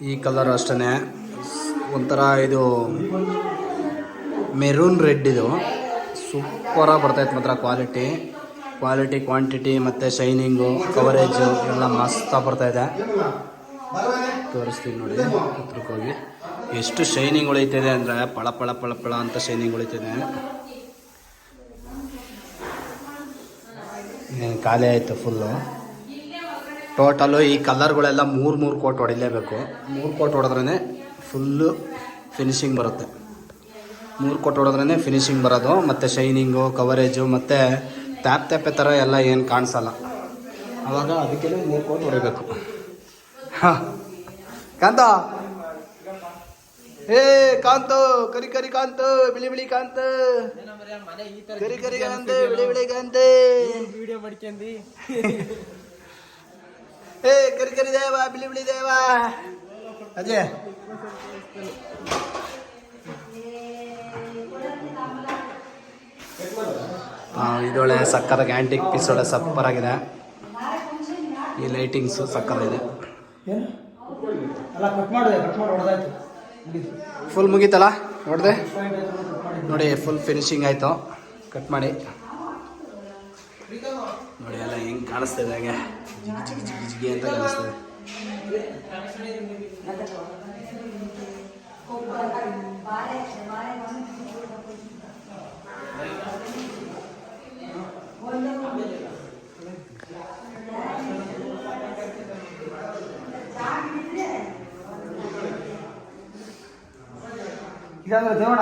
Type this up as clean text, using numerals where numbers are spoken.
ಈ ಕಲರ್ ಅಷ್ಟೇ ಒಂಥರ ಇದು ಮೆರೂನ್ ರೆಡ್. ಇದು ಸೂಪರಾಗಿ ಬರ್ತೈತೆ ಮಾತ್ರ. ಕ್ವಾಲಿಟಿ ಕ್ವಾಂಟಿಟಿ ಮತ್ತು ಶೈನಿಂಗು ಕವರೇಜು ಎಲ್ಲ ಮಸ್ತಾಗಿ ಬರ್ತಾಯಿದೆ. ತೋರಿಸ್ತೀನಿ ನೋಡಿ ಹತ್ರಕ್ಕೆ ಹೋಗಿ. ಎಷ್ಟು ಶೈನಿಂಗ್ ಉಳಿತಿದೆ ಅಂದರೆ ಪಳ ಪಳ ಪಳ ಪಳ ಅಂತ ಶೈನಿಂಗ್ ಉಳಿತಿದೆ. ಖಾಲಿ ಆಯಿತು ಫುಲ್ಲು. ಟೋಟಲು ಈ ಕಲರ್ಗಳೆಲ್ಲ ಮೂರು ಕೋಟ್ ಹೊಡಿಲೇಬೇಕು. 3 ಕೋಟ್ ಹೊಡೆದ್ರೇ ಫುಲ್ಲು ಫಿನಿಶಿಂಗ್ ಬರುತ್ತೆ. 3 ಕೋಟ್ ಹೊಡೆದ್ರೇ ಫಿನಿಶಿಂಗ್ ಬರೋದು. ಮತ್ತು ಶೈನಿಂಗು ಕವರೇಜು ಮತ್ತು ಟ್ಯಾಪೆ ಥರ ಎಲ್ಲ ಏನು ಕಾಣಿಸಲ್ಲ. ಆವಾಗ ಅದಕ್ಕೆ 3 ಕೋಟ್ ಹೊಡಿಬೇಕು. ಹಾಂ ಕಾಂತ, ಕಾಂತು, ಕರಿ ಕಾಂತು, ಬಿಳಿ ಕಾಂತ, ಕರಿ ಕಾಂತ, ಬಿಳಿ ಕಾಂತ, ವಿಡಿಯೋ ಮಾಡ್ಕೊಂಡಿ. ಕರಿ ದೇವ, ಬಿಳಿ ದೇವ. ಅದೇ ಇದೊಳ್ಳೆ ಸಕ್ಕತ್ತಾಗಿ ಆ್ಯಂಟಿಕ್ ಪೀಸ್ ಒಳ್ಳೆ ಸಪ್ಪರಾಗಿದೆ. ಈ ಲೈಟಿಂಗ್ಸು ಸಕ್ಕತ್ತಾಗಿದೆ. ಫುಲ್ ಮುಗೀತಲ್ಲ ನೋಡಿದೆ ನೋಡಿ. ಫುಲ್ ಫಿನಿಶಿಂಗ್ ಆಯಿತು. ಕಟ್ ಮಾಡಿ ನೋಡಿ ಎಲ್ಲ ಹೆಂಗೆ ಕಾಣಿಸ್ತಿದೆ. ಹಾಗೆ ಜಿಗಿ ಅಂತ ಕಾಣಿಸ್ತದೆ. ದೇವಣ್ಣ